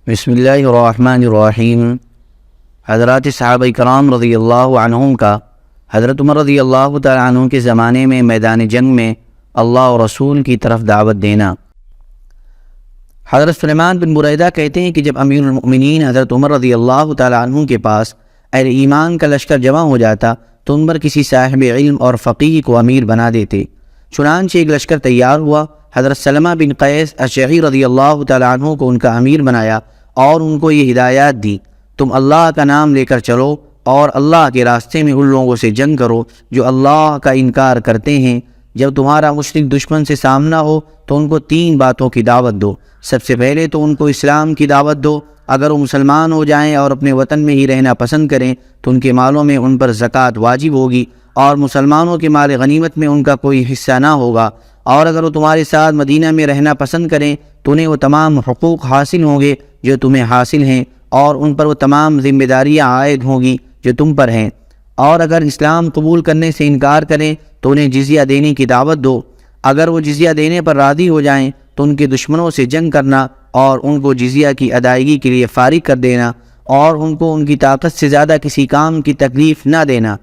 بسم اللہ الرحمن الرحیم۔ حضرات صحابہ کرام رضی اللہ عنہم کا حضرت عمر رضی اللہ تعالیٰ عنہ کے زمانے میں میدان جنگ میں اللہ اور رسول کی طرف دعوت دینا۔ حضرت سلیمان بن بریدہ کہتے ہیں کہ جب امیر المؤمنین حضرت عمر رضی اللہ تعالیٰ عنہ کے پاس اہل ایمان کا لشکر جمع ہو جاتا تو ان پر کسی صاحب علم اور فقیہ کو امیر بنا دیتے۔ چنانچہ ایک لشکر تیار ہوا، حضرت سلمہ بن قیس اشعری رضی اللہ تعالیٰ عنہ کو ان کا امیر بنایا اور ان کو یہ ہدایات دی، تم اللہ کا نام لے کر چلو اور اللہ کے راستے میں ان لوگوں سے جنگ کرو جو اللہ کا انکار کرتے ہیں۔ جب تمہارا مشرک دشمن سے سامنا ہو تو ان کو 3 باتوں کی دعوت دو۔ سب سے پہلے تو ان کو اسلام کی دعوت دو، اگر وہ مسلمان ہو جائیں اور اپنے وطن میں ہی رہنا پسند کریں تو ان کے مالوں میں ان پر زکوٰۃ واجب ہوگی اور مسلمانوں کے مال غنیمت میں ان کا کوئی حصہ نہ ہوگا، اور اگر وہ تمہارے ساتھ مدینہ میں رہنا پسند کریں تو انہیں وہ تمام حقوق حاصل ہوں گے جو تمہیں حاصل ہیں، اور ان پر وہ تمام ذمہ داریاں عائد ہوں گی جو تم پر ہیں، اور اگر اسلام قبول کرنے سے انکار کریں تو انہیں جزیہ دینے کی دعوت دو۔ اگر وہ جزیہ دینے پر راضی ہو جائیں تو ان کے دشمنوں سے جنگ کرنا اور ان کو جزیہ کی ادائیگی کے لیے فارغ کر دینا، اور ان کو ان کی طاقت سے زیادہ کسی کام کی تکلیف نہ دینا۔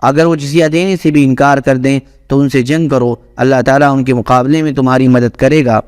اگر وہ جزیہ دینے سے بھی انکار کر دیں تو ان سے جنگ کرو، اللہ تعالیٰ ان کے مقابلے میں تمہاری مدد کرے گا،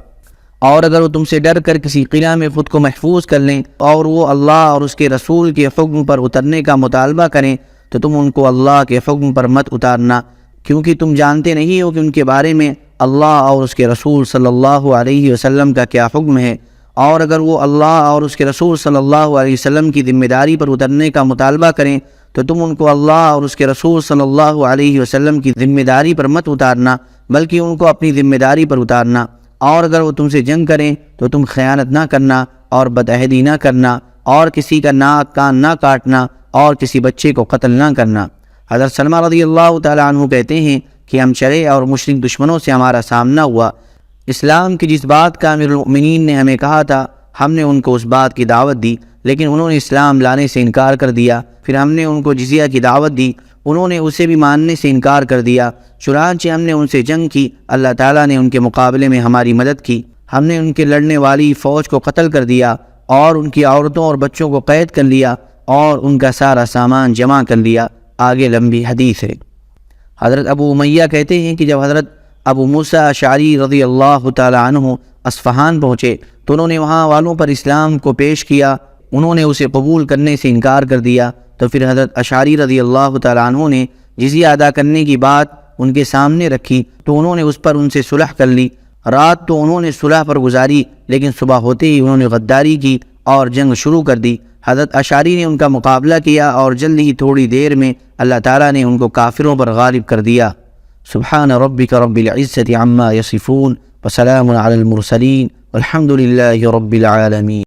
اور اگر وہ تم سے ڈر کر کسی قلعہ میں خود کو محفوظ کر لیں اور وہ اللہ اور اس کے رسول کے حکم پر اترنے کا مطالبہ کریں تو تم ان کو اللہ کے حکم پر مت اتارنا، کیونکہ تم جانتے نہیں ہو کہ ان کے بارے میں اللہ اور اس کے رسول صلی اللہ علیہ وسلم کا کیا حکم ہے، اور اگر وہ اللہ اور اس کے رسول صلی اللہ علیہ وسلم کی ذمہ داری پر اترنے کا مطالبہ کریں تو تم ان کو اللہ اور اس کے رسول صلی اللہ علیہ وسلم کی ذمہ داری پر مت اتارنا بلکہ ان کو اپنی ذمہ داری پر اتارنا، اور اگر وہ تم سے جنگ کریں تو تم خیانت نہ کرنا اور بدعہدی نہ کرنا اور کسی کا ناک کان نہ کاٹنا اور کسی بچے کو قتل نہ کرنا۔ حضرت سلمہ رضی اللہ تعالیٰ عنہ کہتے ہیں کہ ہم چلے اور مشرک دشمنوں سے ہمارا سامنا ہوا، اسلام کی جس بات کا امیر المؤمنین نے ہمیں کہا تھا ہم نے ان کو اس بات کی دعوت دی، لیکن انہوں نے اسلام لانے سے انکار کر دیا۔ پھر ہم نے ان کو جزیہ کی دعوت دی، انہوں نے اسے بھی ماننے سے انکار کر دیا، چنانچہ ہم نے ان سے جنگ کی، اللہ تعالیٰ نے ان کے مقابلے میں ہماری مدد کی، ہم نے ان کے لڑنے والی فوج کو قتل کر دیا اور ان کی عورتوں اور بچوں کو قید کر لیا اور ان کا سارا سامان جمع کر لیا۔ آگے لمبی حدیث ہے۔ حضرت ابو امیہ کہتے ہیں کہ جب حضرت ابو موسیٰ اشعری رضی اللہ تعالیٰ عنہ اصفہان پہنچے تو انہوں نے وہاں والوں پر اسلام کو پیش کیا، انہوں نے اسے قبول کرنے سے انکار کر دیا، تو پھر حضرت اشعری رضی اللہ تعالیٰ عنہ نے جزیہ ادا کرنے کی بات ان کے سامنے رکھی تو انہوں نے اس پر ان سے صلح کر لی۔ رات تو انہوں نے صلح پر گزاری، لیکن صبح ہوتے ہی انہوں نے غداری کی اور جنگ شروع کر دی۔ حضرت اشعری نے ان کا مقابلہ کیا اور جلد ہی تھوڑی دیر میں اللہ تعالیٰ نے ان کو کافروں پر غالب کر دیا۔ سبحان ربک رب العزت عما یصفون وسلام علی المرسلین والحمد للہ رب العالمین۔